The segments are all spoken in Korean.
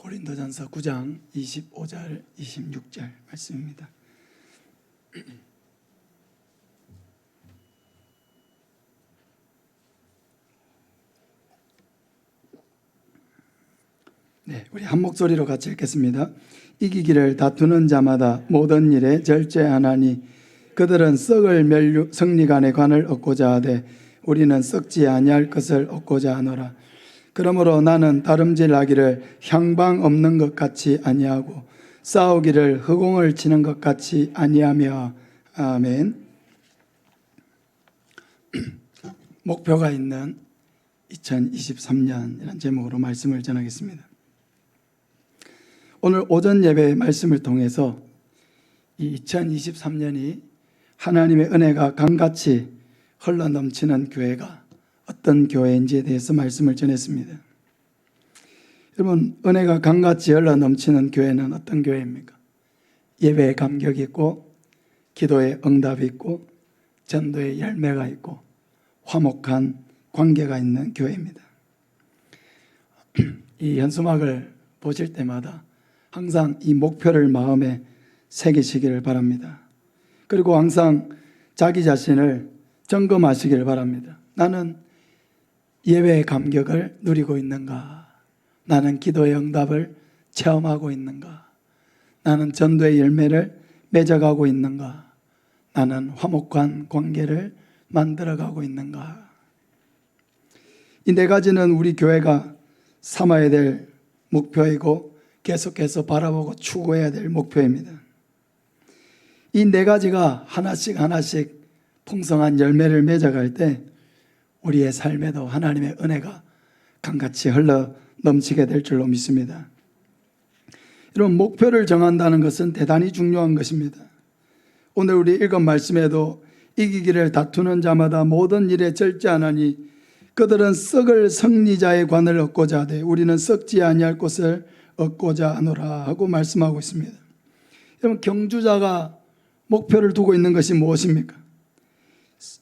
고린도전서 9장 25절 26절 말씀입니다. 네, 우리 한 목소리로 같이 읽겠습니다. 이기기를 다투는 자마다 모든 일에 절제하나니 그들은 썩을 성리간의 관을 얻고자 하되 우리는 썩지 아니할 것을 얻고자 하노라. 그러므로 나는 다름질하기를 향방 없는 것 같이 아니하고 싸우기를 허공을 치는 것 같이 아니하며. 아멘. 목표가 있는 2023년이라는 제목으로 말씀을 전하겠습니다. 오늘 오전 예배의 말씀을 통해서 이 2023년이 하나님의 은혜가 강같이 흘러넘치는 교회가 어떤 교회인지에 대해서 말씀을 전했습니다. 여러분, 은혜가 강같이 흘러넘치는 교회는 어떤 교회입니까? 예배에 감격이 있고 기도에 응답이 있고 전도에 열매가 있고 화목한 관계가 있는 교회입니다. 이 현수막을 보실 때마다 항상 이 목표를 마음에 새기시기를 바랍니다. 그리고 항상 자기 자신을 점검하시기를 바랍니다. 나는 예배의 감격을 누리고 있는가? 나는 기도의 응답을 체험하고 있는가? 나는 전도의 열매를 맺어가고 있는가? 나는 화목한 관계를 만들어가고 있는가? 이 네 가지는 우리 교회가 삼아야 될 목표이고 계속해서 바라보고 추구해야 될 목표입니다. 이 네 가지가 하나씩 풍성한 열매를 맺어갈 때 우리의 삶에도 하나님의 은혜가 강같이 흘러 넘치게 될 줄로 믿습니다. 이런 목표를 정한다는 것은 대단히 중요한 것입니다. 오늘 우리 읽은 말씀에도 이기기를 다투는 자마다 모든 일에 절제하나니 그들은 썩을 승리자의 관을 얻고자 하되 우리는 썩지 아니할 것을 얻고자 하노라 하고 말씀하고 있습니다. 여러분, 경주자가 목표를 두고 있는 것이 무엇입니까?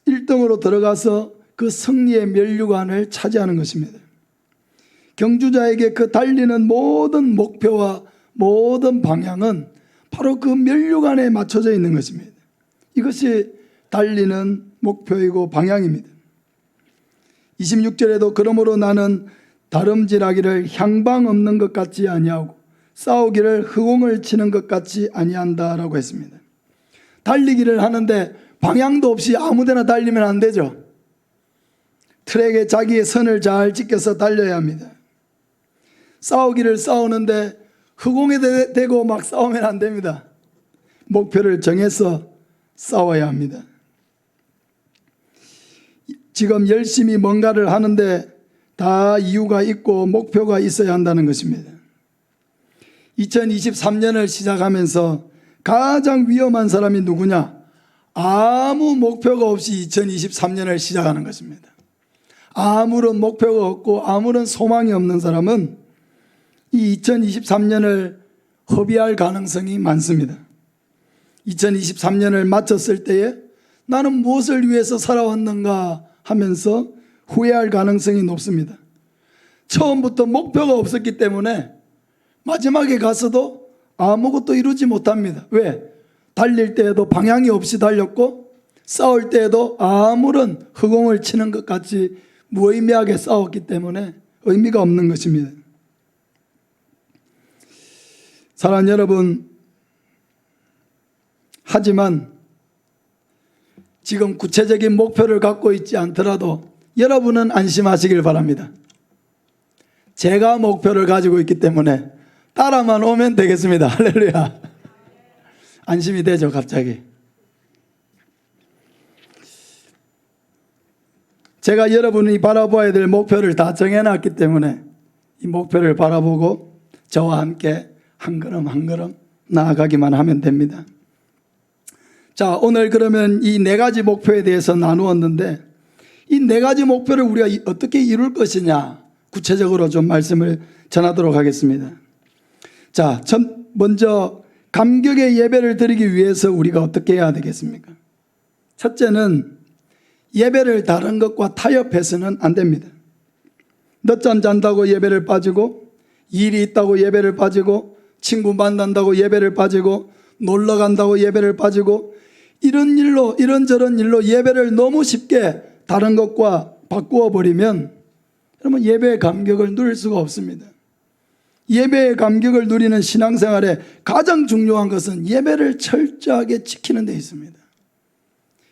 1등으로 들어가서 그 승리의 면류관을 차지하는 것입니다. 경주자에게 그 달리는 모든 목표와 모든 방향은 바로 그 면류관에 맞춰져 있는 것입니다. 이것이 달리는 목표이고 방향입니다. 26절에도 그러므로 나는 다름질하기를 향방 없는 것 같이 아니하고 싸우기를 허공을 치는 것 같이 아니한다라고 했습니다. 달리기를 하는데 방향도 없이 아무데나 달리면 안 되죠. 트랙에 자기의 선을 잘 지켜서 달려야 합니다. 싸우기를 싸우는데 허공에 대고 막 싸우면 안 됩니다. 목표를 정해서 싸워야 합니다. 지금 열심히 뭔가를 하는데 다 이유가 있고 목표가 있어야 한다는 것입니다. 2023년을 시작하면서 가장 위험한 사람이 누구냐? 아무 목표가 없이 2023년을 시작하는 것입니다. 아무런 목표가 없고 아무런 소망이 없는 사람은 이 2023년을 허비할 가능성이 많습니다. 2023년을 마쳤을 때에 나는 무엇을 위해서 살아왔는가 하면서 후회할 가능성이 높습니다. 처음부터 목표가 없었기 때문에 마지막에 가서도 아무것도 이루지 못합니다. 왜? 달릴 때에도 방향이 없이 달렸고 싸울 때에도 아무런 허공을 치는 것 같이 무의미하게 싸웠기 때문에 의미가 없는 것입니다. 사랑하는 여러분, 하지만 지금 구체적인 목표를 갖고 있지 않더라도 여러분은 안심하시길 바랍니다. 제가 목표를 가지고 있기 때문에 따라만 오면 되겠습니다. 할렐루야. 안심이 되죠, 갑자기. 제가 여러분이 바라봐야 될 목표를 다 정해놨기 때문에 이 목표를 바라보고 저와 함께 한 걸음 한 걸음 나아가기만 하면 됩니다. 자, 오늘 그러면 이 네 가지 목표에 대해서 나누었는데 이 네 가지 목표를 우리가 어떻게 이룰 것이냐 구체적으로 좀 말씀을 전하도록 하겠습니다. 자, 먼저 감격의 예배를 드리기 위해서 우리가 어떻게 해야 되겠습니까? 첫째는 예배를 다른 것과 타협해서는 안 됩니다. 늦잠 잔다고 예배를 빠지고 일이 있다고 예배를 빠지고, 친구 만난다고 예배를 빠지고, 놀러 간다고 예배를 빠지고, 이런 일로 이런저런 일로 예배를 너무 쉽게 다른 것과 바꾸어 버리면 여러분 예배의 감격을 누릴 수가 없습니다. 예배의 감격을 누리는 신앙생활에 가장 중요한 것은 예배를 철저하게 지키는 데 있습니다.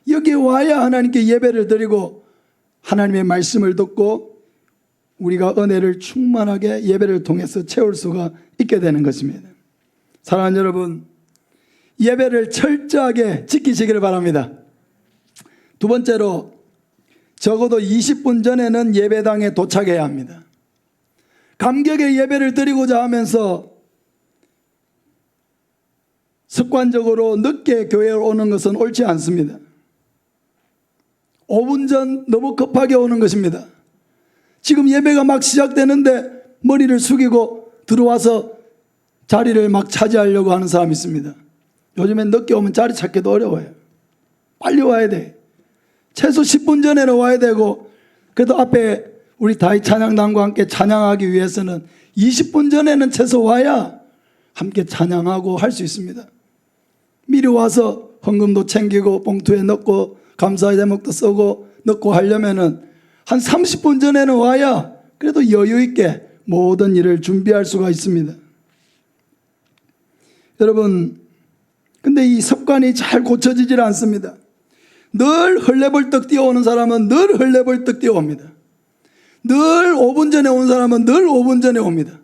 여기에 와야 하나님께 예배를 드리고 하나님의 말씀을 듣고 우리가 은혜를 충만하게 예배를 통해서 채울 수가 있게 되는 것입니다. 사랑하는 여러분, 예배를 철저하게 지키시기를 바랍니다. 두 번째로, 적어도 20분 전에는 예배당에 도착해야 합니다. 감격의 예배를 드리고자 하면서 습관적으로 늦게 교회에 오는 것은 옳지 않습니다. 5분 전 너무 급하게 오는 것입니다. 지금 예배가 막 시작되는데 머리를 숙이고 들어와서 자리를 막 차지하려고 하는 사람이 있습니다. 요즘엔 늦게 오면 자리 찾기도 어려워요. 빨리 와야 돼. 최소 10분 전에는 와야 되고, 그래도 앞에 우리 다윗 찬양단과 함께 찬양하기 위해서는 20분 전에는 최소 와야 함께 찬양하고 할 수 있습니다. 미리 와서 헌금도 챙기고 봉투에 넣고 감사의 제목도 쓰고 넣고 하려면은 한 30분 전에는 와야 그래도 여유 있게 모든 일을 준비할 수가 있습니다. 여러분, 근데 이 습관이 잘 고쳐지질 않습니다. 늘 헐레벌떡 뛰어오는 사람은 늘 헐레벌떡 뛰어옵니다. 늘 5분 전에 온 사람은 늘 5분 전에 옵니다.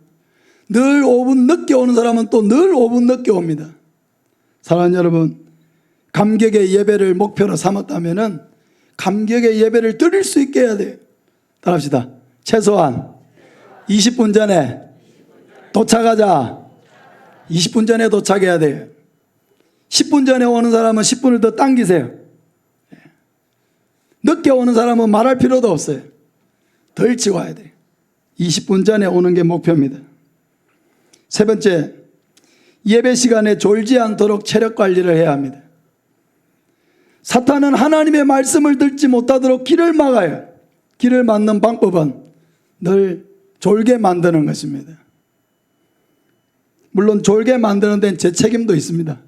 늘 5분 늦게 오는 사람은 또 늘 5분 늦게 옵니다. 사랑하는 여러분, 감격의 예배를 목표로 삼았다면 감격의 예배를 드릴 수 있게 해야 돼요. 따라합시다. 최소한 20분 전에 도착하자. 20분 전에 도착해야 돼요. 10분 전에 오는 사람은 10분을 더 당기세요. 늦게 오는 사람은 말할 필요도 없어요. 더 일찍 와야 돼요. 20분 전에 오는 게 목표입니다. 세 번째, 예배 시간에 졸지 않도록 체력 관리를 해야 합니다. 사탄은 하나님의 말씀을 듣지 못하도록 길을 막아요. 길을 막는 방법은 늘 졸게 만드는 것입니다. 물론 졸게 만드는 데는 제 책임도 있습니다.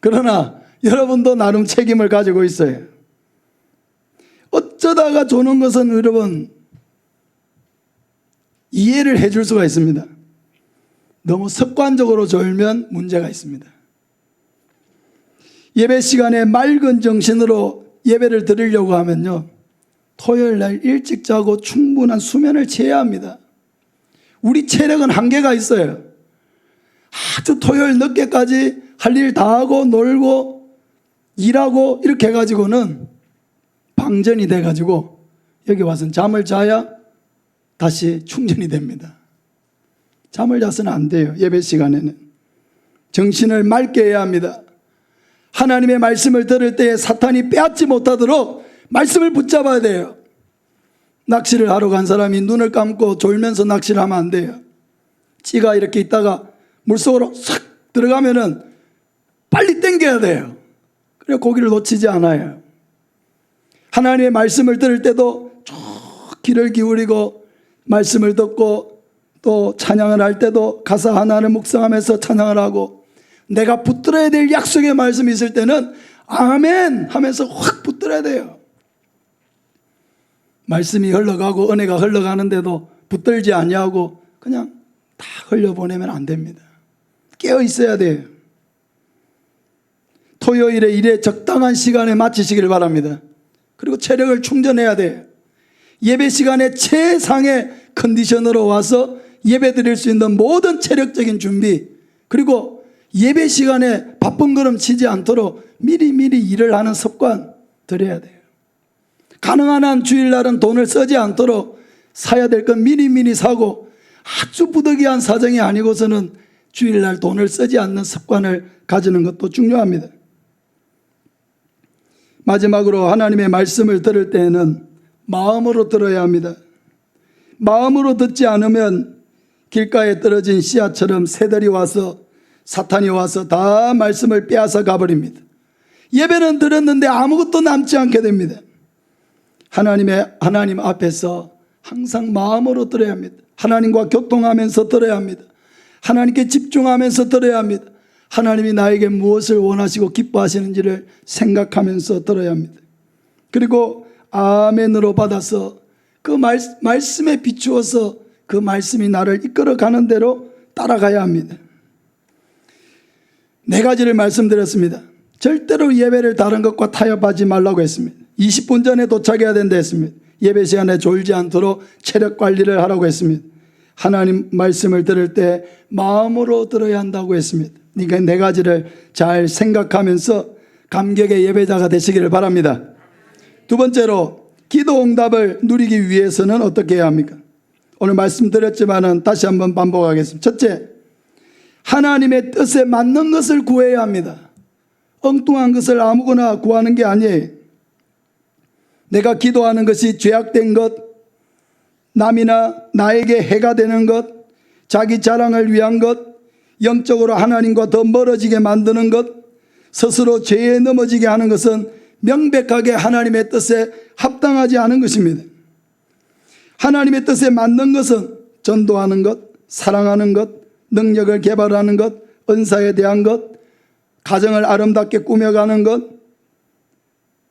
그러나 여러분도 나름 책임을 가지고 있어요. 어쩌다가 조는 것은 여러분 이해를 해줄 수가 있습니다. 너무 습관적으로 졸면 문제가 있습니다. 예배 시간에 맑은 정신으로 예배를 드리려고 하면요, 토요일 날 일찍 자고 충분한 수면을 취해야 합니다. 우리 체력은 한계가 있어요. 아주 토요일 늦게까지 할 일 다 하고 놀고 일하고 이렇게 해가지고는 방전이 돼가지고 여기 와서 잠을 자야 다시 충전이 됩니다. 잠을 자서는 안 돼요. 예배 시간에는 정신을 맑게 해야 합니다. 하나님의 말씀을 들을 때에 사탄이 빼앗지 못하도록 말씀을 붙잡아야 돼요. 낚시를 하러 간 사람이 눈을 감고 졸면서 낚시를 하면 안 돼요. 찌가 이렇게 있다가 물속으로 싹 들어가면은 빨리 당겨야 돼요. 그래 고기를 놓치지 않아요. 하나님의 말씀을 들을 때도 쭉 귀를 기울이고 말씀을 듣고 또 찬양을 할 때도 가사 하나를 묵상하면서 찬양을 하고, 내가 붙들어야 될 약속의 말씀이 있을 때는 아멘 하면서 확 붙들어야 돼요. 말씀이 흘러가고 은혜가 흘러가는데도 붙들지 아니하고 그냥 다 흘려보내면 안 됩니다. 깨어 있어야 돼요. 토요일에 일에 적당한 시간에 마치시길 바랍니다. 그리고 체력을 충전해야 돼요. 예배 시간에 최상의 컨디션으로 와서 예배 드릴 수 있는 모든 체력적인 준비, 그리고 예배 시간에 바쁜 걸음 치지 않도록 미리미리 일을 하는 습관 들여야 돼요. 가능한 한 주일날은 돈을 쓰지 않도록 사야 될 건 미리미리 사고, 아주 부득이한 사정이 아니고서는 주일날 돈을 쓰지 않는 습관을 가지는 것도 중요합니다. 마지막으로 하나님의 말씀을 들을 때에는 마음으로 들어야 합니다. 마음으로 듣지 않으면 길가에 떨어진 씨앗처럼 새들이 와서 사탄이 와서 다 말씀을 빼앗아 가버립니다. 예배는 들었는데 아무것도 남지 않게 됩니다. 하나님 앞에서 항상 마음으로 들어야 합니다. 하나님과 교통하면서 들어야 합니다. 하나님께 집중하면서 들어야 합니다. 하나님이 나에게 무엇을 원하시고 기뻐하시는지를 생각하면서 들어야 합니다. 그리고 아멘으로 받아서 그 말씀에 비추어서 그 말씀이 나를 이끌어가는 대로 따라가야 합니다. 네 가지를 말씀드렸습니다. 절대로 예배를 다른 것과 타협하지 말라고 했습니다. 20분 전에 도착해야 된다 했습니다. 예배 시간에 졸지 않도록 체력 관리를 하라고 했습니다. 하나님 말씀을 들을 때 마음으로 들어야 한다고 했습니다. 그러니까 네 가지를 잘 생각하면서 감격의 예배자가 되시기를 바랍니다. 두 번째로 기도 응답을 누리기 위해서는 어떻게 해야 합니까? 오늘 말씀드렸지만 다시 한번 반복하겠습니다. 첫째, 하나님의 뜻에 맞는 것을 구해야 합니다. 엉뚱한 것을 아무거나 구하는 게 아니에요. 내가 기도하는 것이 죄악된 것, 남이나 나에게 해가 되는 것, 자기 자랑을 위한 것, 영적으로 하나님과 더 멀어지게 만드는 것, 스스로 죄에 넘어지게 하는 것은 명백하게 하나님의 뜻에 합당하지 않은 것입니다. 하나님의 뜻에 맞는 것은 전도하는 것, 사랑하는 것, 능력을 개발하는 것, 은사에 대한 것, 가정을 아름답게 꾸며가는 것,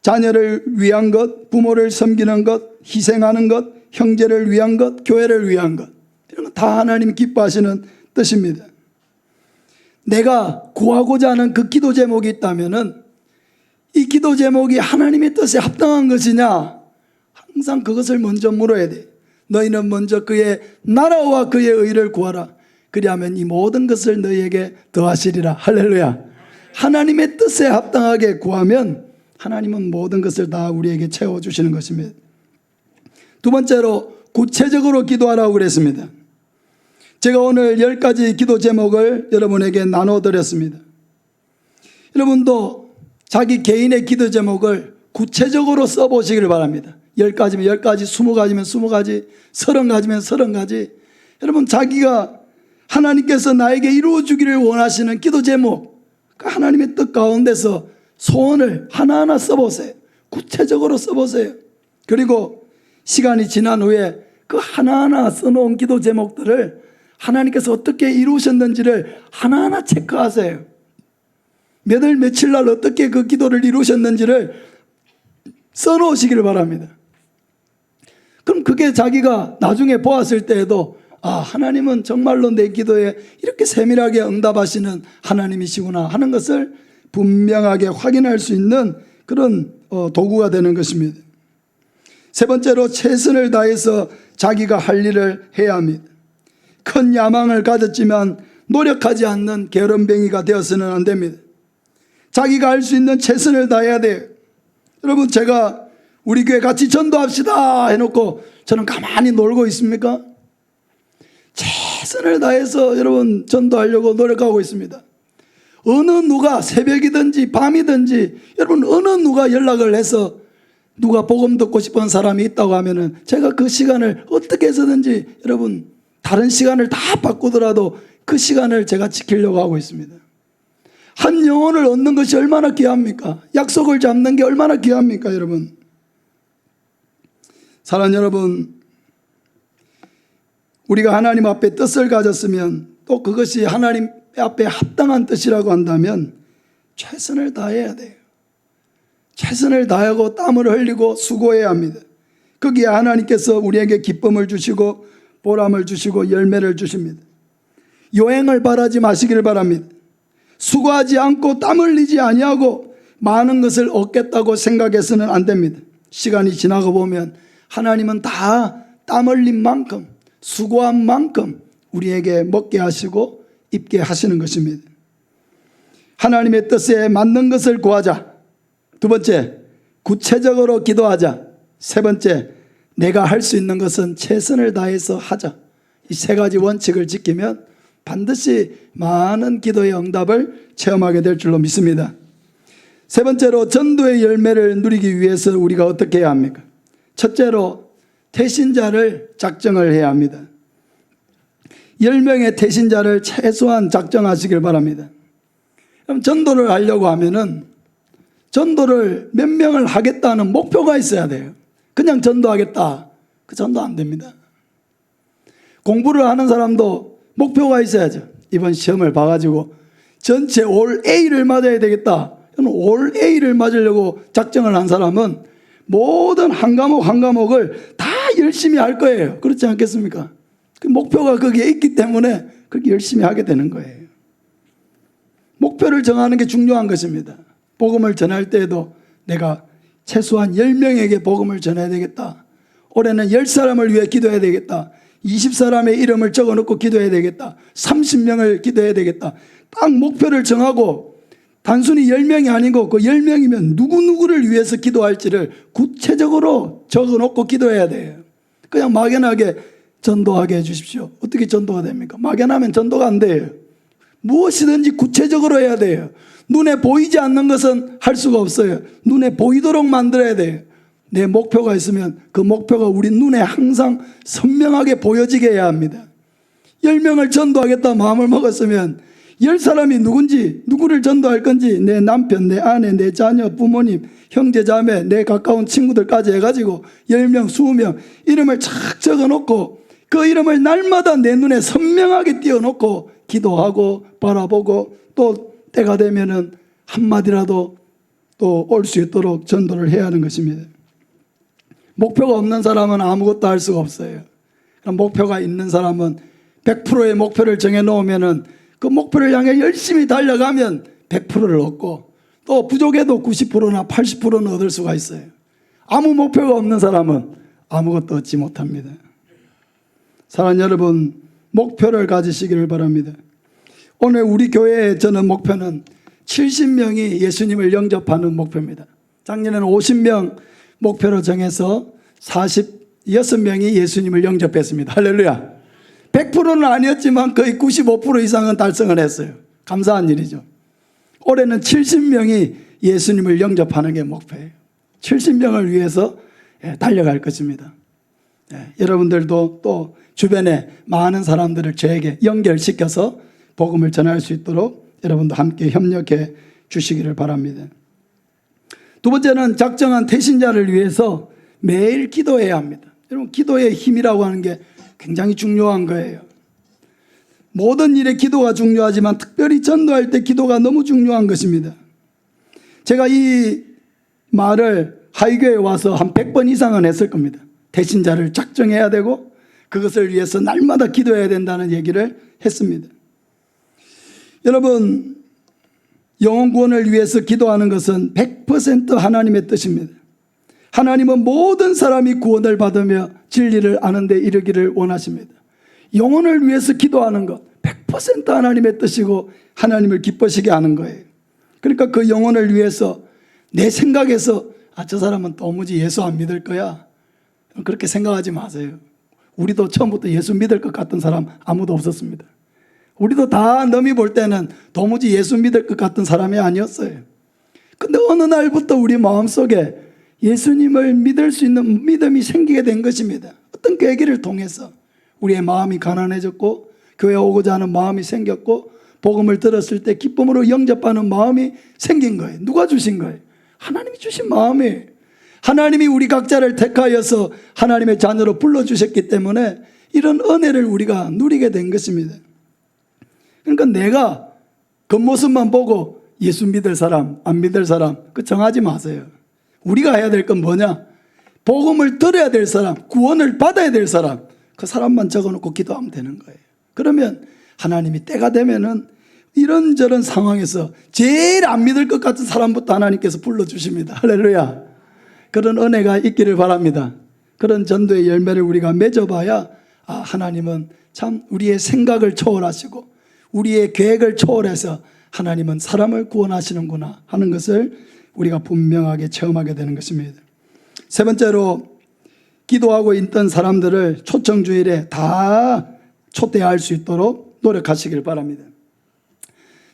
자녀를 위한 것, 부모를 섬기는 것, 희생하는 것, 형제를 위한 것, 교회를 위한 것, 이런 건 다 하나님이 기뻐하시는 뜻입니다. 내가 구하고자 하는 그 기도 제목이 있다면 이 기도 제목이 하나님의 뜻에 합당한 것이냐, 항상 그것을 먼저 물어야 돼. 너희는 먼저 그의 나라와 그의 의를 구하라. 그리하면 이 모든 것을 너희에게 더하시리라. 할렐루야. 하나님의 뜻에 합당하게 구하면 하나님은 모든 것을 다 우리에게 채워주시는 것입니다. 두 번째로 구체적으로 기도하라고 그랬습니다. 제가 오늘 10가지 기도 제목을 여러분에게 나눠드렸습니다. 여러분도 자기 개인의 기도 제목을 구체적으로 써보시길 바랍니다. 10가지면 10가지, 20가지면 20가지, 30가지면 30가지. 여러분, 자기가 하나님께서 나에게 이루어주기를 원하시는 기도 제목, 그 하나님의 뜻 가운데서 소원을 하나하나 써보세요. 구체적으로 써보세요. 그리고 시간이 지난 후에 그 하나하나 써놓은 기도 제목들을 하나님께서 어떻게 이루셨는지를 하나하나 체크하세요. 몇 월 며칠 날 어떻게 그 기도를 이루셨는지를 써놓으시기를 바랍니다. 그럼 그게 자기가 나중에 보았을 때에도 하나님은 정말로 내 기도에 이렇게 세밀하게 응답하시는 하나님이시구나 하는 것을 분명하게 확인할 수 있는 그런 도구가 되는 것입니다. 세 번째로 최선을 다해서 자기가 할 일을 해야 합니다. 큰 야망을 가졌지만 노력하지 않는 게으름뱅이가 되어서는 안 됩니다. 자기가 할 수 있는 최선을 다해야 돼요. 여러분, 제가 우리 교회 같이 전도합시다 해놓고 저는 가만히 놀고 있습니까? 최선을 다해서 여러분 전도하려고 노력하고 있습니다. 어느 누가 새벽이든지 밤이든지 여러분 어느 누가 연락을 해서 누가 복음 듣고 싶은 사람이 있다고 하면은 제가 그 시간을 어떻게 해서든지 여러분 다른 시간을 다 바꾸더라도 그 시간을 제가 지키려고 하고 있습니다. 한 영혼을 얻는 것이 얼마나 귀합니까? 약속을 잡는 게 얼마나 귀합니까, 여러분? 사랑하는 여러분, 우리가 하나님 앞에 뜻을 가졌으면 또 그것이 하나님 앞에 합당한 뜻이라고 한다면 최선을 다해야 돼요. 최선을 다하고 땀을 흘리고 수고해야 합니다. 거기에 하나님께서 우리에게 기쁨을 주시고 보람을 주시고 열매를 주십니다. 요행을 바라지 마시기를 바랍니다. 수고하지 않고 땀 흘리지 아니하고 많은 것을 얻겠다고 생각해서는 안 됩니다. 시간이 지나고 보면 하나님은 다 땀 흘린 만큼 수고한 만큼 우리에게 먹게 하시고 입게 하시는 것입니다. 하나님의 뜻에 맞는 것을 구하자. 두 번째, 구체적으로 기도하자. 세 번째, 내가 할 수 있는 것은 최선을 다해서 하자. 이 세 가지 원칙을 지키면 반드시 많은 기도의 응답을 체험하게 될 줄로 믿습니다. 세 번째로 전도의 열매를 누리기 위해서 우리가 어떻게 해야 합니까? 첫째로 태신자를 작정을 해야 합니다. 10명의 태신자를 최소한 작정하시길 바랍니다. 그럼 전도를 하려고 하면은 전도를 몇 명을 하겠다는 목표가 있어야 돼요. 그냥 전도하겠다. 그 전도 안 됩니다. 공부를 하는 사람도 목표가 있어야죠. 이번 시험을 봐가지고 전체 올 A를 맞아야 되겠다. 올 A를 맞으려고 작정을 한 사람은 모든 한 과목 한 과목을 다 열심히 할 거예요. 그렇지 않겠습니까? 그 목표가 거기에 있기 때문에 그렇게 열심히 하게 되는 거예요. 목표를 정하는 게 중요한 것입니다. 복음을 전할 때에도 내가 최소한 10명에게 복음을 전해야 되겠다. 올해는 10사람을 위해 기도해야 되겠다. 20사람의 이름을 적어놓고 기도해야 되겠다. 30명을 기도해야 되겠다. 딱 목표를 정하고 단순히 10명이 아니고 그 10명이면 누구누구를 위해서 기도할지를 구체적으로 적어놓고 기도해야 돼요. 그냥 막연하게 전도하게 해주십시오. 어떻게 전도가 됩니까? 막연하면 전도가 안 돼요. 무엇이든지 구체적으로 해야 돼요. 눈에 보이지 않는 것은 할 수가 없어요. 눈에 보이도록 만들어야 돼요. 내 목표가 있으면 그 목표가 우리 눈에 항상 선명하게 보여지게 해야 합니다. 10명을 전도하겠다 마음을 먹었으면 10사람이 누군지, 누구를 전도할 건지 내 남편, 내 아내, 내 자녀, 부모님, 형제, 자매, 내 가까운 친구들까지 해가지고 10명, 20명 이름을 착 적어놓고 그 이름을 날마다 내 눈에 선명하게 띄워놓고 기도하고 바라보고 또 때가 되면은 한마디라도 또 올 수 있도록 전도를 해야 하는 것입니다. 목표가 없는 사람은 아무것도 할 수가 없어요. 그럼 목표가 있는 사람은 100%의 목표를 정해놓으면은 그 목표를 향해 열심히 달려가면 100%를 얻고 또 부족해도 90%나 80%는 얻을 수가 있어요. 아무 목표가 없는 사람은 아무것도 얻지 못합니다. 사랑하는 여러분, 목표를 가지시기를 바랍니다. 오늘 우리 교회의 저는 목표는 70명이 예수님을 영접하는 목표입니다. 작년에는 50명 목표로 정해서 46명이 예수님을 영접했습니다. 할렐루야. 100%는 아니었지만 거의 95% 이상은 달성을 했어요. 감사한 일이죠. 올해는 70명이 예수님을 영접하는 게 목표예요. 70명을 위해서 달려갈 것입니다. 여러분들도 또 주변에 많은 사람들을 저에게 연결시켜서 복음을 전할 수 있도록 여러분도 함께 협력해 주시기를 바랍니다. 두 번째는 작정한 태신자를 위해서 매일 기도해야 합니다. 여러분, 기도의 힘이라고 하는 게 굉장히 중요한 거예요. 모든 일에 기도가 중요하지만 특별히 전도할 때 기도가 너무 중요한 것입니다. 제가 이 말을 하이교에 와서 한 100번 이상은 했을 겁니다. 태신자를 작정해야 되고 그것을 위해서 날마다 기도해야 된다는 얘기를 했습니다. 여러분, 영혼 구원을 위해서 기도하는 것은 100% 하나님의 뜻입니다. 하나님은 모든 사람이 구원을 받으며 진리를 아는 데 이르기를 원하십니다. 영혼을 위해서 기도하는 것 100% 하나님의 뜻이고 하나님을 기뻐시게 하는 거예요. 그러니까 그 영혼을 위해서 내 생각에서 저 사람은 도무지 예수 안 믿을 거야, 그렇게 생각하지 마세요. 우리도 처음부터 예수 믿을 것 같은 사람 아무도 없었습니다. 우리도 다 남이 볼 때는 도무지 예수 믿을 것 같은 사람이 아니었어요. 근데 어느 날부터 우리 마음속에 예수님을 믿을 수 있는 믿음이 생기게 된 것입니다. 어떤 계기를 통해서 우리의 마음이 가난해졌고 교회 오고자 하는 마음이 생겼고 복음을 들었을 때 기쁨으로 영접하는 마음이 생긴 거예요. 누가 주신 거예요? 하나님이 주신 마음이에요. 하나님이 우리 각자를 택하여서 하나님의 자녀로 불러주셨기 때문에 이런 은혜를 우리가 누리게 된 것입니다. 그러니까 내가 겉모습만 보고 예수 믿을 사람, 안 믿을 사람 그 정하지 마세요. 우리가 해야 될 건 뭐냐? 복음을 들어야 될 사람, 구원을 받아야 될 사람, 그 사람만 적어놓고 기도하면 되는 거예요. 그러면 하나님이 때가 되면은 이런저런 상황에서 제일 안 믿을 것 같은 사람부터 하나님께서 불러주십니다. 할렐루야. 그런 은혜가 있기를 바랍니다. 그런 전도의 열매를 우리가 맺어봐야 하나님은 참 우리의 생각을 초월하시고 우리의 계획을 초월해서 하나님은 사람을 구원하시는구나 하는 것을 우리가 분명하게 체험하게 되는 것입니다. 세 번째로, 기도하고 있던 사람들을 초청주일에 다 초대할 수 있도록 노력하시길 바랍니다.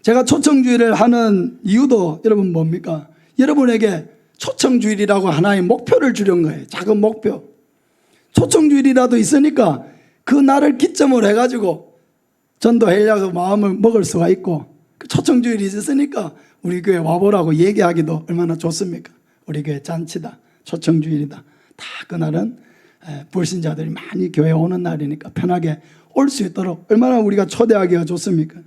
제가 초청주일을 하는 이유도 여러분 뭡니까? 여러분에게 초청주일이라고 하나의 목표를 주려는 거예요. 작은 목표. 초청주일이라도 있으니까 그 날을 기점으로 해가지고 전도하려고 마음을 먹을 수가 있고, 그 초청주일이 있으니까 우리 교회 와보라고 얘기하기도 얼마나 좋습니까? 우리 교회 잔치다, 초청주일이다. 다 그날은 불신자들이 많이 교회 오는 날이니까 편하게 올 수 있도록 얼마나 우리가 초대하기가 좋습니까?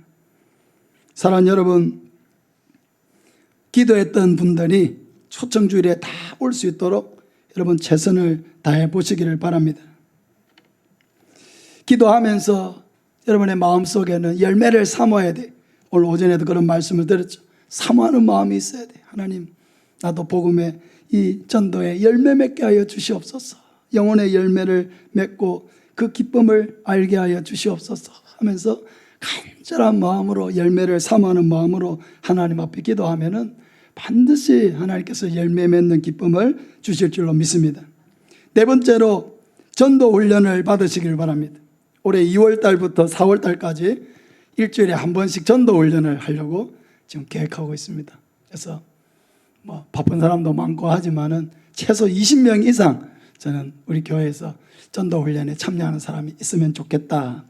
사랑하는 여러분, 기도했던 분들이 초청주일에 다 올 수 있도록 여러분 최선을 다해 보시기를 바랍니다. 기도하면서 여러분의 마음속에는 열매를 사모해야 돼. 오늘 오전에도 그런 말씀을 드렸죠. 사모하는 마음이 있어야 돼. 하나님, 나도 복음의 이 전도에 열매 맺게 하여 주시옵소서. 영혼의 열매를 맺고 그 기쁨을 알게 하여 주시옵소서 하면서 간절한 마음으로 열매를 사모하는 마음으로 하나님 앞에 기도하면은 반드시 하나님께서 열매 맺는 기쁨을 주실 줄로 믿습니다. 네 번째로 전도 훈련을 받으시길 바랍니다. 올해 2월 달부터 4월 달까지 일주일에 한 번씩 전도 훈련을 하려고 지금 계획하고 있습니다. 그래서 뭐 바쁜 사람도 많고 하지만은 최소 20명 이상 저는 우리 교회에서 전도 훈련에 참여하는 사람이 있으면 좋겠다.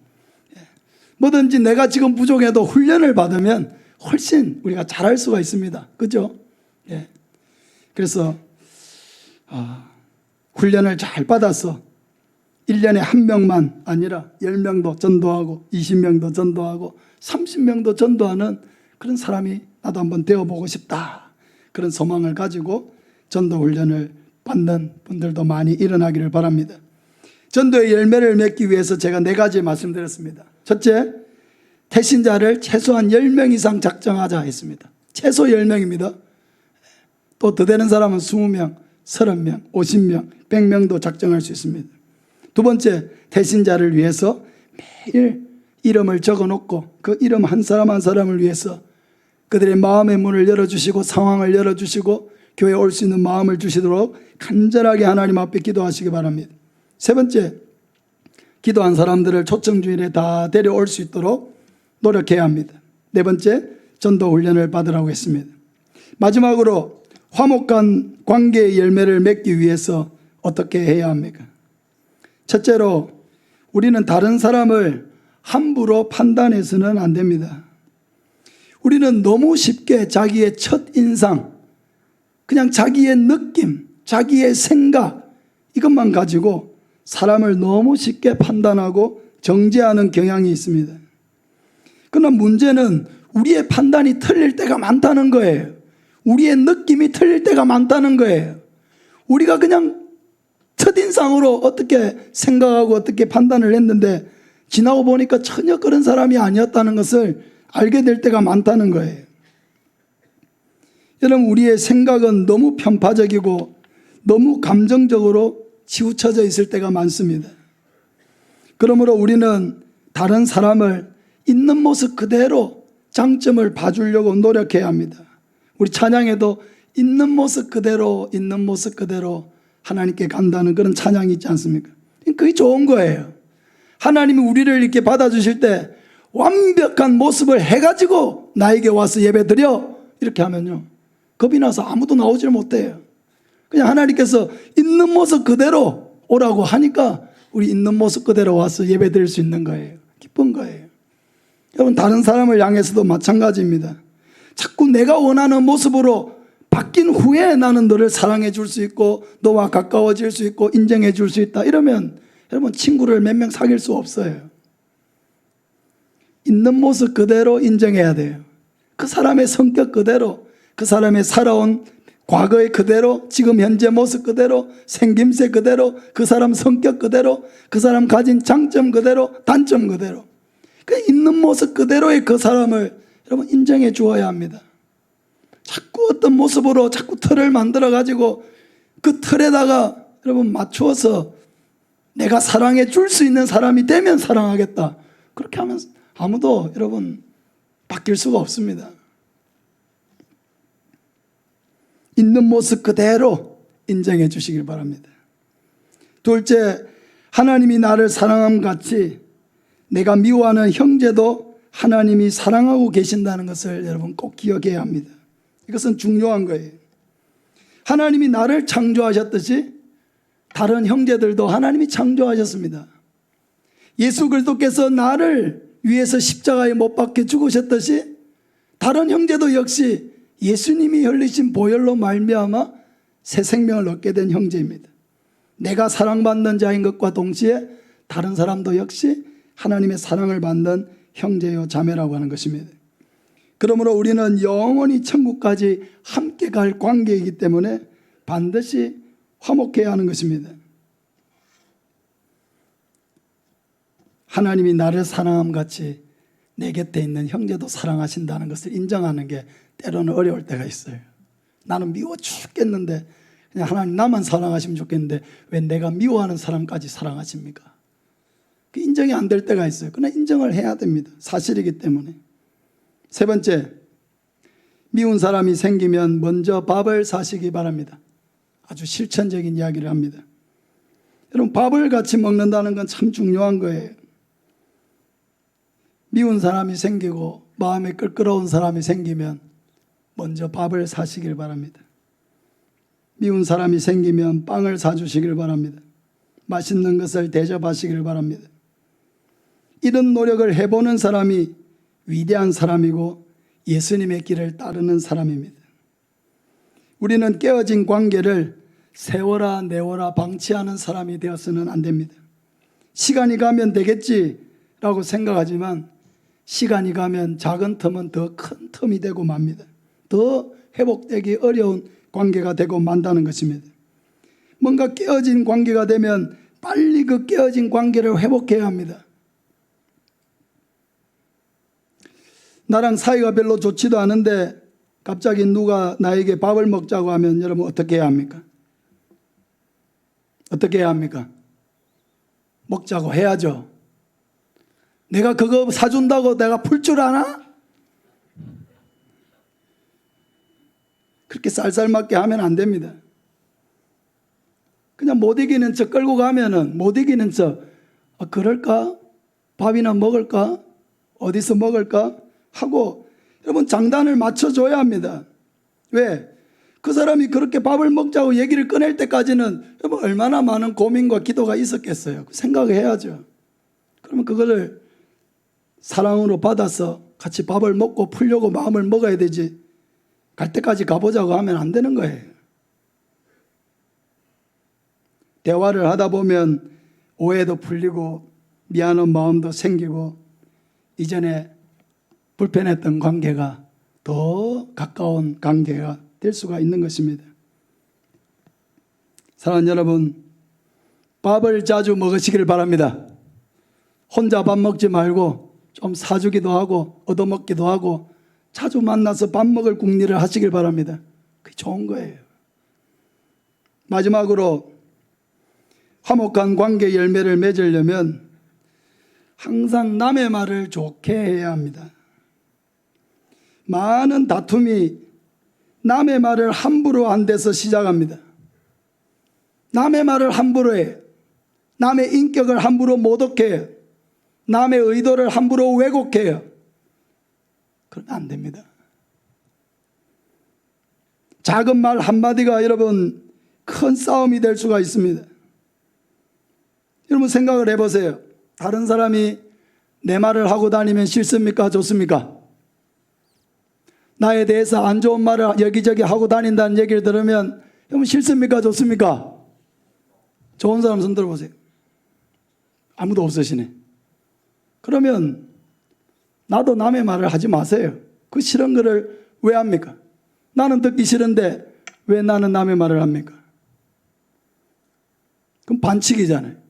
뭐든지 내가 지금 부족해도 훈련을 받으면 훨씬 우리가 잘할 수가 있습니다. 그죠? 예. 그래서 훈련을 잘 받아서 1년에 한 명만 아니라 10명도 전도하고 20명도 전도하고 30명도 전도하는 그런 사람이 나도 한번 되어보고 싶다. 그런 소망을 가지고 전도 훈련을 받는 분들도 많이 일어나기를 바랍니다. 전도의 열매를 맺기 위해서 제가 4가지 말씀드렸습니다. 첫째, 태신자를 최소한 10명 이상 작정하자 했습니다. 최소 10명입니다. 또 더 되는 사람은 20명, 30명, 50명, 100명도 작정할 수 있습니다. 두 번째, 태신자를 위해서 매일 이름을 적어놓고 그 이름 한 사람 한 사람을 위해서 그들의 마음의 문을 열어주시고 상황을 열어주시고 교회에 올 수 있는 마음을 주시도록 간절하게 하나님 앞에 기도하시기 바랍니다. 세 번째, 기도한 사람들을 초청주일에 다 데려올 수 있도록 노력해야 합니다. 네 번째, 전도 훈련을 받으라고 했습니다. 마지막으로 화목한 관계의 열매를 맺기 위해서 어떻게 해야 합니까? 첫째로, 우리는 다른 사람을 함부로 판단해서는 안 됩니다. 우리는 너무 쉽게 자기의 첫인상, 그냥 자기의 느낌, 자기의 생각 이것만 가지고 사람을 너무 쉽게 판단하고 정죄하는 경향이 있습니다. 그러나 문제는 우리의 판단이 틀릴 때가 많다는 거예요. 우리의 느낌이 틀릴 때가 많다는 거예요. 우리가 그냥 첫인상으로 어떻게 생각하고 어떻게 판단을 했는데 지나고 보니까 전혀 그런 사람이 아니었다는 것을 알게 될 때가 많다는 거예요. 여러분, 우리의 생각은 너무 편파적이고 너무 감정적으로 치우쳐져 있을 때가 많습니다. 그러므로 우리는 다른 사람을 있는 모습 그대로 장점을 봐주려고 노력해야 합니다. 우리 찬양에도 있는 모습 그대로 하나님께 간다는 그런 찬양이 있지 않습니까? 그게 좋은 거예요. 하나님이 우리를 이렇게 받아주실 때 완벽한 모습을 해가지고 나에게 와서 예배 드려 이렇게 하면요, 겁이 나서 아무도 나오질 못해요. 그냥 하나님께서 있는 모습 그대로 오라고 하니까 우리 있는 모습 그대로 와서 예배 드릴 수 있는 거예요. 기쁜 거예요. 여러분, 다른 사람을 향해서도 마찬가지입니다. 자꾸 내가 원하는 모습으로 바뀐 후에 나는 너를 사랑해 줄 수 있고 너와 가까워질 수 있고 인정해 줄 수 있다 이러면 여러분, 친구를 몇 명 사귈 수 없어요. 있는 모습 그대로 인정해야 돼요. 그 사람의 성격 그대로, 그 사람의 살아온 과거의 그대로, 지금 현재 모습 그대로, 생김새 그대로, 그 사람 성격 그대로, 그 사람 가진 장점 그대로, 단점 그대로, 그 있는 모습 그대로의 그 사람을 여러분 인정해 주어야 합니다. 자꾸 어떤 모습으로 자꾸 틀을 만들어 가지고 그 틀에다가 여러분 맞추어서 내가 사랑해 줄 수 있는 사람이 되면 사랑하겠다, 그렇게 하면 아무도 여러분 바뀔 수가 없습니다. 있는 모습 그대로 인정해 주시길 바랍니다. 둘째, 하나님이 나를 사랑함 같이 내가 미워하는 형제도 하나님이 사랑하고 계신다는 것을 여러분 꼭 기억해야 합니다. 이것은 중요한 거예요. 하나님이 나를 창조하셨듯이 다른 형제들도 하나님이 창조하셨습니다. 예수 그리스도께서 나를 위해서 십자가에 못 박혀 죽으셨듯이 다른 형제도 역시 예수님이 흘리신 보혈로 말미암아 새 생명을 얻게 된 형제입니다. 내가 사랑받는 자인 것과 동시에 다른 사람도 역시 하나님의 사랑을 받는 형제요 자매라고 하는 것입니다. 그러므로 우리는 영원히 천국까지 함께 갈 관계이기 때문에 반드시 화목해야 하는 것입니다. 하나님이 나를 사랑함 같이 내 곁에 있는 형제도 사랑하신다는 것을 인정하는 게 때로는 어려울 때가 있어요. 나는 미워 죽겠는데 그냥 하나님 나만 사랑하시면 좋겠는데 왜 내가 미워하는 사람까지 사랑하십니까? 그 인정이 안 될 때가 있어요. 그러나 인정을 해야 됩니다. 사실이기 때문에. 세 번째, 미운 사람이 생기면 먼저 밥을 사시기 바랍니다. 아주 실천적인 이야기를 합니다. 여러분, 밥을 같이 먹는다는 건 참 중요한 거예요. 미운 사람이 생기고 마음에 껄끄러운 사람이 생기면 먼저 밥을 사시길 바랍니다. 미운 사람이 생기면 빵을 사주시길 바랍니다. 맛있는 것을 대접하시길 바랍니다. 이런 노력을 해보는 사람이 위대한 사람이고 예수님의 길을 따르는 사람입니다. 우리는 깨어진 관계를 세워라 내워라 방치하는 사람이 되어서는 안 됩니다. 시간이 가면 되겠지라고 생각하지만 시간이 가면 작은 틈은 더 큰 틈이 되고 맙니다. 더 회복되기 어려운 관계가 되고 만다는 것입니다. 뭔가 깨어진 관계가 되면 빨리 그 깨어진 관계를 회복해야 합니다. 나랑 사이가 별로 좋지도 않은데 갑자기 누가 나에게 밥을 먹자고 하면 여러분 어떻게 해야 합니까? 어떻게 해야 합니까? 먹자고 해야죠. 내가 그거 사준다고 내가 풀 줄 아나? 그렇게 쌀쌀맞게 하면 안 됩니다. 그냥 못 이기는 척 끌고 가면은 못 이기는 척 그럴까? 밥이나 먹을까? 어디서 먹을까? 하고 여러분 장단을 맞춰줘야 합니다. 왜? 그 사람이 그렇게 밥을 먹자고 얘기를 꺼낼 때까지는 여러분 얼마나 많은 고민과 기도가 있었겠어요. 생각해야죠. 그러면 그거를 사랑으로 받아서 같이 밥을 먹고 풀려고 마음을 먹어야 되지 갈 때까지 가보자고 하면 안 되는 거예요. 대화를 하다 보면 오해도 풀리고 미안한 마음도 생기고 이전에 불편했던 관계가 더 가까운 관계가 될 수가 있는 것입니다. 사랑하는 여러분, 밥을 자주 먹으시기를 바랍니다. 혼자 밥 먹지 말고 좀 사주기도 하고 얻어먹기도 하고 자주 만나서 밥 먹을 궁리를 하시길 바랍니다. 그게 좋은 거예요. 마지막으로 화목한 관계 열매를 맺으려면 항상 남의 말을 좋게 해야 합니다. 많은 다툼이 남의 말을 함부로 한 데서 시작합니다. 남의 말을 함부로 해요. 남의 인격을 함부로 모독해요. 남의 의도를 함부로 왜곡해요. 그러면 안 됩니다. 작은 말 한마디가 여러분 큰 싸움이 될 수가 있습니다. 여러분 생각을 해보세요. 다른 사람이 내 말을 하고 다니면 싫습니까? 좋습니까? 나에 대해서 안 좋은 말을 여기저기 하고 다닌다는 얘기를 들으면 여러분 싫습니까? 좋습니까? 좋은 사람 손 들어보세요. 아무도 없으시네. 그러면 나도 남의 말을 하지 마세요. 그 싫은 거를 왜 합니까? 나는 듣기 싫은데 왜 나는 남의 말을 합니까? 그럼 반칙이잖아요.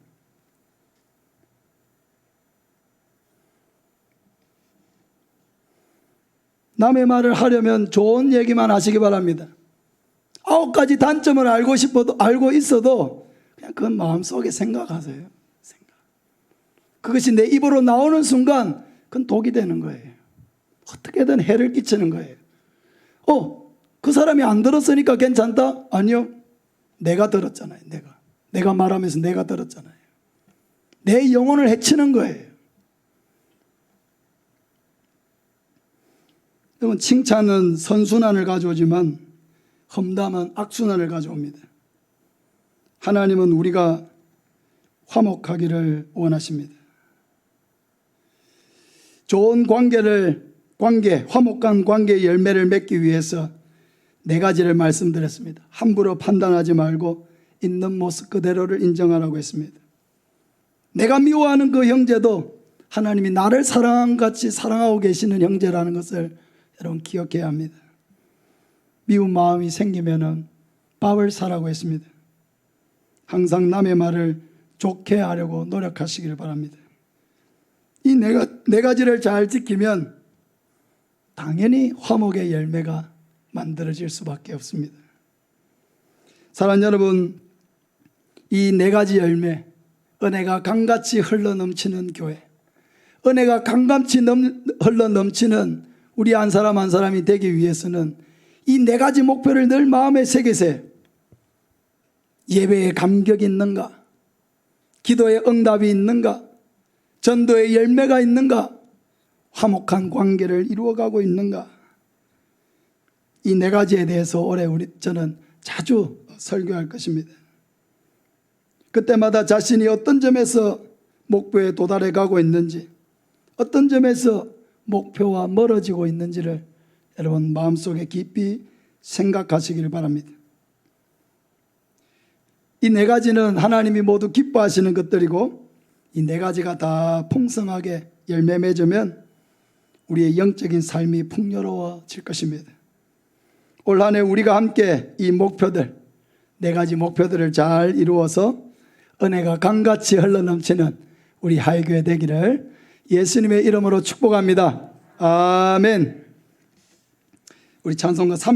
남의 말을 하려면 좋은 얘기만 하시기 바랍니다. 9가지 단점을 알고 있어도 그냥 그건 마음속에 생각하세요. 그것이 내 입으로 나오는 순간 그건 독이 되는 거예요. 어떻게든 해를 끼치는 거예요. 그 사람이 안 들었으니까 괜찮다? 아니요. 내가 들었잖아요. 내가 말하면서 내가 들었잖아요. 내 영혼을 해치는 거예요. 여러분 칭찬은 선순환을 가져오지만 험담은 악순환을 가져옵니다. 하나님은 우리가 화목하기를 원하십니다. 좋은 화목한 관계의 열매를 맺기 위해서 4가지를 말씀드렸습니다. 함부로 판단하지 말고 있는 모습 그대로를 인정하라고 했습니다. 내가 미워하는 그 형제도 하나님이 나를 사랑한 같이 사랑하고 계시는 형제라는 것을 여러분 기억해야 합니다. 미운 마음이 생기면은 밥을 사라고 했습니다. 항상 남의 말을 좋게 하려고 노력하시길 바랍니다. 이 네 가지를 잘 지키면 당연히 화목의 열매가 만들어질 수밖에 없습니다. 사랑하는 여러분, 이 네 가지 열매, 은혜가 강같이 흘러넘치는 교회, 은혜가 강같이 흘러넘치는 우리 한 사람 한 사람이 되기 위해서는 이 네 가지 목표를 늘 마음에 새기세요. 예배에 감격이 있는가? 기도에 응답이 있는가? 전도에 열매가 있는가? 화목한 관계를 이루어가고 있는가? 이 네 가지에 대해서 올해 저는 자주 설교할 것입니다. 그때마다 자신이 어떤 점에서 목표에 도달해 가고 있는지, 어떤 점에서 목표와 멀어지고 있는지를 여러분 마음속에 깊이 생각하시길 바랍니다. 이 네 가지는 하나님이 모두 기뻐하시는 것들이고, 이 네 가지가 다 풍성하게 열매 맺으면 우리의 영적인 삶이 풍요로워질 것입니다. 올 한 해 우리가 함께 이 목표들, 네 가지 목표들을 잘 이루어서 은혜가 강같이 흘러넘치는 우리 하이교회 되기를 예수님의 이름으로 축복합니다. 아멘. 우리 찬송가 3